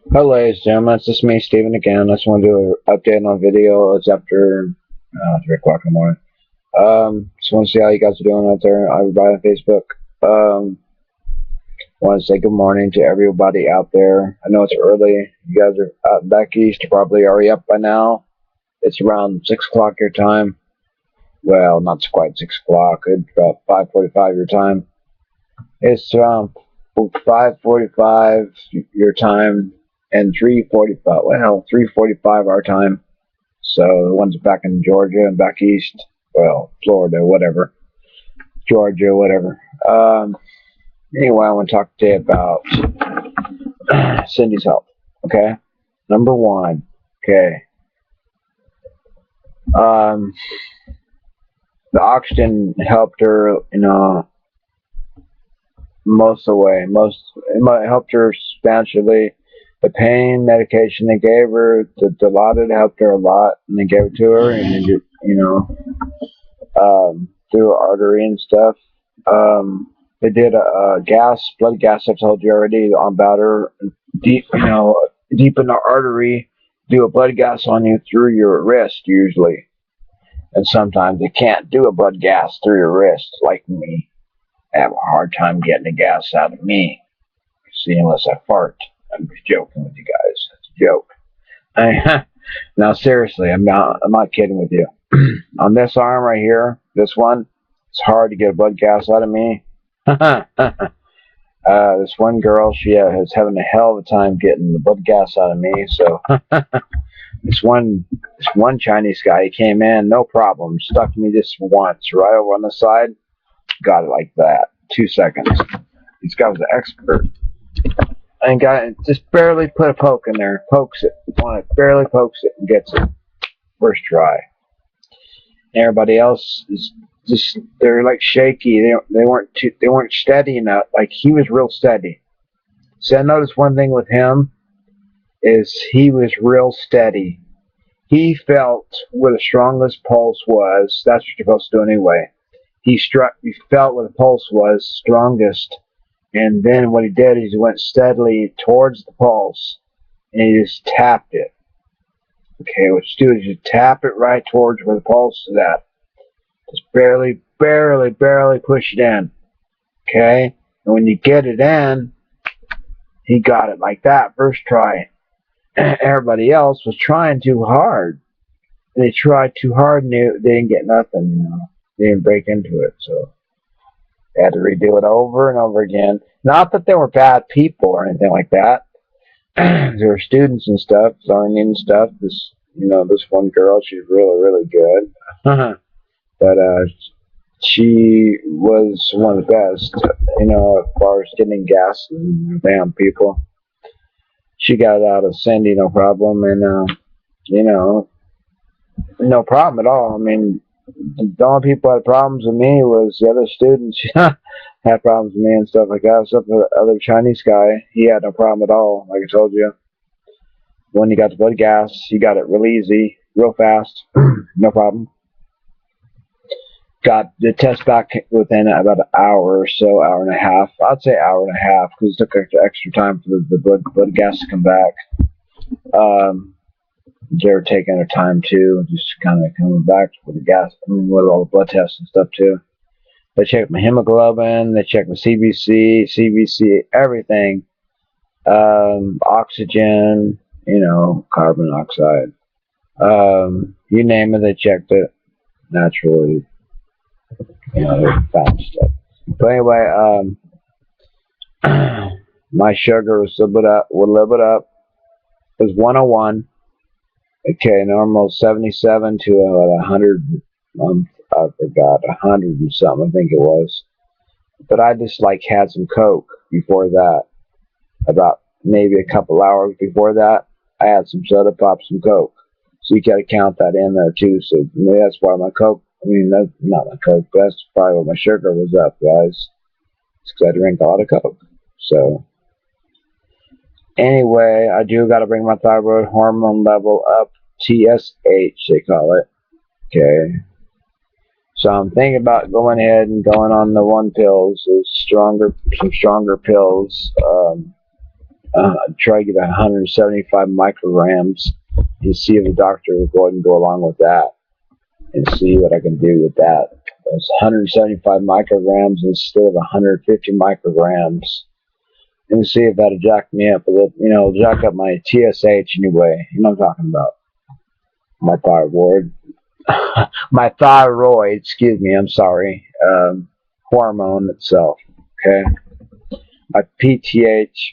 Hello, ladies and gentlemen. It's just me, Steven, again. I just want to do an update on the video. It's after 3 o'clock in the morning. Just want to see how you guys are doing out there, everybody on Facebook. Want to say good morning to everybody out there. I know it's early. You guys are out back east. You're probably already up by now. It's around 6 o'clock your time. Well, not quite 6 o'clock. It's about 5:45 your time. It's around 5:45 your time and 3:45. Well, 3:45 our time. So the ones back in Georgia and back east, well, Florida, whatever, Georgia, whatever. Anyway, I want to talk to you about Cindy's health. Okay, number one. Okay, um, the oxygen helped her, most of the way. It helped her substantially. The pain medication they gave her, the Dilaudid helped her a lot, and they gave it to her, and through her artery and stuff. They did a blood gas. I told you already about her. Deep, deep in the artery, do a blood gas on you through your wrist usually, and sometimes they can't do a blood gas through your wrist like me. I have a hard time getting the gas out of me. See, unless I fart. I'm just joking with you guys. It's a joke. Now seriously, I'm not kidding with you. On this arm right here, this one, it's hard to get blood gas out of me. This one girl, she is having a hell of a time getting the blood gas out of me. So this one Chinese guy, he came in, no problem, stuck me just once, right over on the side, got it like that, 2 seconds. This guy was an expert. And just barely put a poke in there, pokes it on it, barely pokes it and gets it. First try. Everybody else is just, they're like shaky. They weren't steady enough. Like he was real steady. So I noticed one thing with him is he was real steady. He felt where the strongest pulse was. That's what you're supposed to do anyway. He felt where the pulse was strongest. And then what he did is he went steadily towards the pulse, and he just tapped it. Okay, what you do is you tap it right towards where the pulse is at. Just barely push it in. Okay? And when you get it in, he got it like that first try. Everybody else was trying too hard. They tried too hard and they didn't get nothing, They didn't break into it, so they had to redo it over and over again. Not that they were bad people or anything like that. There were students and stuff, learning and stuff. This one girl, she's really good. But she was one of the best, as far as getting gas and damn people. She got out of Cindy, no problem, and no problem at all. I mean, the only people that had problems with me was the other students. Had problems with me and stuff like that. Except for the other Chinese guy, he had no problem at all. Like I told you, when he got the blood gas, he got it real easy, real fast, no problem. Got the test back within about an hour or so, hour and a half. I'd say hour and a half because it took extra time for the blood gas to come back. They were taking their time too, just kind of coming back with the gas, with all the blood tests and stuff too. They checked my hemoglobin, they checked my CBC, everything. Oxygen, carbon dioxide. You name it, they checked it. Naturally, they found stuff. But anyway, my sugar was a little bit up. It was 101. Okay, normal 77 to 100. I forgot, 100 and something, I think it was. But I just had some Coke before that. About maybe a couple hours before that, I had some soda pop, some Coke. So you gotta count that in there too. So maybe that's why my Coke, that's not my Coke, but that's probably why my sugar was up, guys. It's because I drink a lot of Coke. So anyway, I do gotta bring my thyroid hormone level up. TSH, they call it. Okay. So I'm thinking about going ahead and going on the one pills, some stronger pills. Try to get 175 micrograms and see if the doctor will go ahead and go along with that and see what I can do with that. It's 175 micrograms instead of 150 micrograms, and see if that'll jack me up a little. You know, jack up my TSH anyway. You know what I'm talking about? My thyroid. My thyroid. Excuse me. I'm sorry. Hormone itself. Okay. My PTH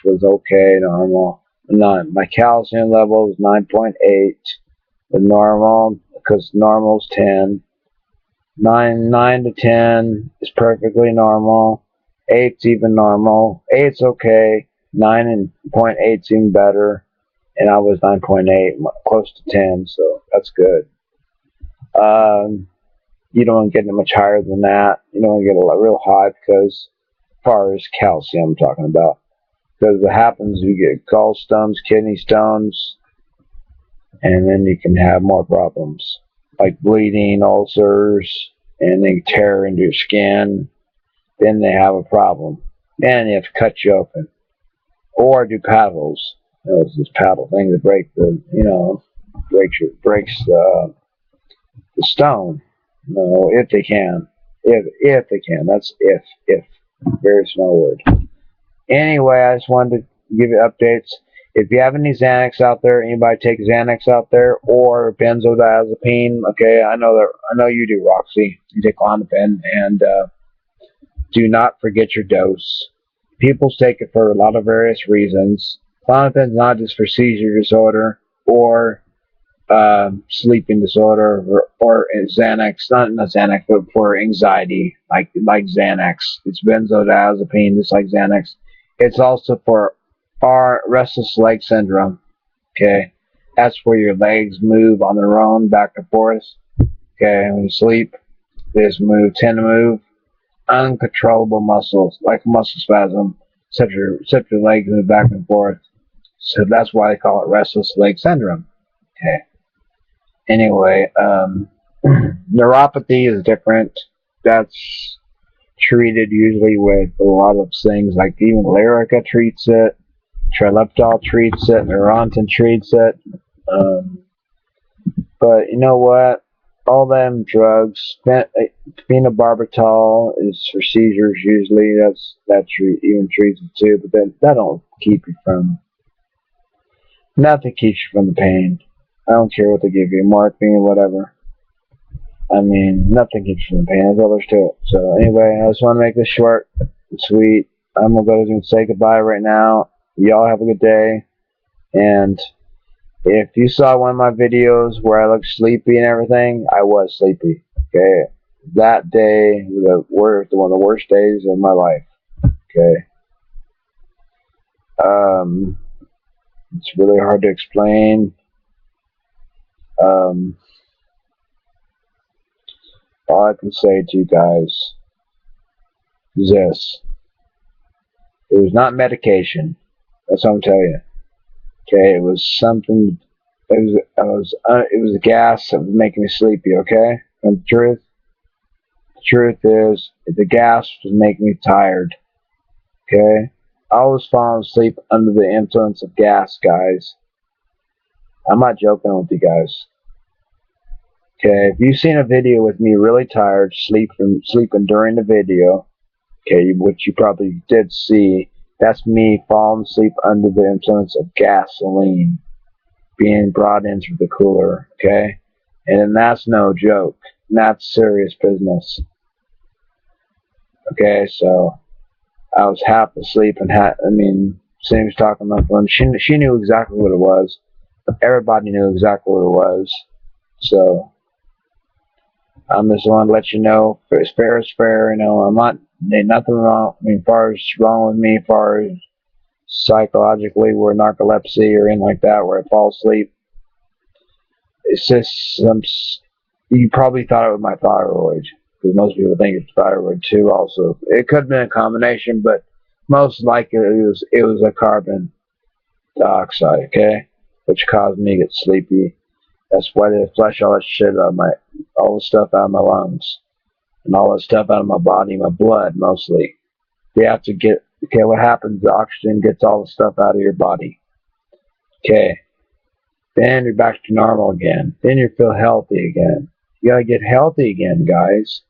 was okay, normal. My calcium level was 9.8. The normal, because normal's 10. 9 to 10 is perfectly normal. 8's even normal. 8's okay. 9.8's even better. And I was 9.8, close to 10, so that's good. You don't want to get much higher than that. You don't want to get real high because, as far as calcium I'm talking about, because what happens, you get gallstones, kidney stones, and then you can have more problems like bleeding, ulcers, and they tear into your skin. Then they have a problem, and they have to cut you open or do paddles. You know, it's this paddle thing that breaks the stone. No, if they can, if they can. That's if. Very small word. Anyway, I just wanted to give you updates. If you have any Xanax out there, anybody take Xanax out there, or benzodiazepine, okay, I know you do, Roxy. You take Klonopin, and do not forget your dose. People take it for a lot of various reasons. Klonopin's not just for seizure disorder or sleeping disorder or Xanax, not Xanax, but for anxiety, like Xanax. It's benzodiazepine, just like Xanax. It's also for our restless leg syndrome. Okay, that's where your legs move on their own, back and forth. Okay, when you sleep, they just tend to move. Uncontrollable muscles, like muscle spasm, except your legs move back and forth. So that's why they call it restless leg syndrome. Okay. Anyway, neuropathy is different. That's treated usually with a lot of things, like even Lyrica treats it, Trileptal treats it, Neurontin treats it. But you know what? All them drugs, phenobarbital is for seizures usually. That even treats it too, but that don't keep you from. Nothing keeps you from the pain. I don't care what they give you, morphine, whatever. I mean, nothing keeps you from the pain. That's all there's to it. So anyway, I just want to make this short and sweet. I'm going to go and say goodbye right now. Y'all have a good day. And if you saw one of my videos where I looked sleepy and everything, I was sleepy. Okay? That day was one of the worst days of my life. Okay? It's really hard to explain. All I can say to you guys is this. It was not medication. That's what I'm telling you. Okay, it was something. It was a gas that was making me sleepy. Okay, and the truth is, the gas was making me tired. Okay, I was falling asleep under the influence of gas, guys. I'm not joking with you guys. Okay, if you've seen a video with me really tired, sleeping during the video, okay, which you probably did see, that's me falling asleep under the influence of gasoline being brought in through the cooler, okay? And that's no joke. That's serious business. Okay, so I was half asleep and Cindy was talking on the phone. She knew exactly what it was. Everybody knew exactly what it was. So I'm just want to let you know, fair is fair. You know, ain't nothing wrong. I mean, as far as wrong with me, as far as psychologically, where narcolepsy or anything like that, where I fall asleep. It's just you probably thought it was my thyroid, because most people think it's thyroid too. Also, it could have been a combination, but most likely it was a carbon dioxide, okay, which caused me to get sleepy. That's why they flush all that shit out of all the stuff out of my lungs, and all that stuff out of my body, my blood mostly. They have to get Okay, what happens? The oxygen gets all the stuff out of your body. Okay, then you're back to normal again. Then you feel healthy again. You gotta get healthy again, guys.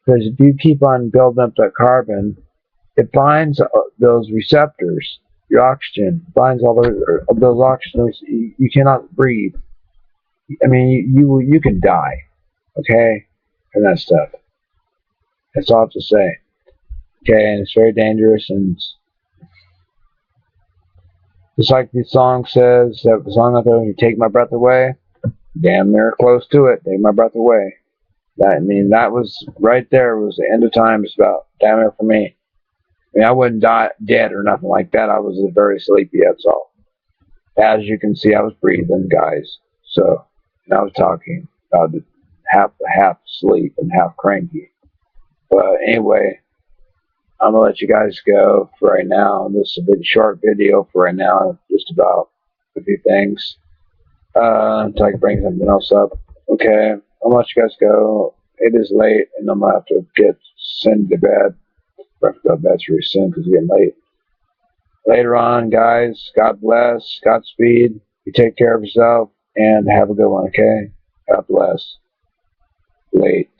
Because if you keep on building up that carbon, it binds those receptors, your oxygen, binds all those oxygens. You cannot breathe. I mean, you can die, okay, from that stuff. That's all I have to say. Okay, and it's very dangerous, and just like the song says, that the song out there, "You take my breath away," damn near close to it. Take my breath away. That, I mean, that was right there. Was the end of times about damn near for me. I mean, I wouldn't die dead or nothing like that. I was very sleepy. That's all. As you can see, I was breathing, guys. So, and I was talking about half sleep and half cranky. But anyway, I'm gonna let you guys go for right now. This is a big short video for right now, just about a few things. Until I can bring something else up. Okay, I'm gonna let you guys go. It is late, and I'm gonna have to get sent to bed. I have to go to bed pretty soon because it's getting late. Later on, guys, God bless, Godspeed. You take care of yourself, and have a good one, okay? God bless. Late.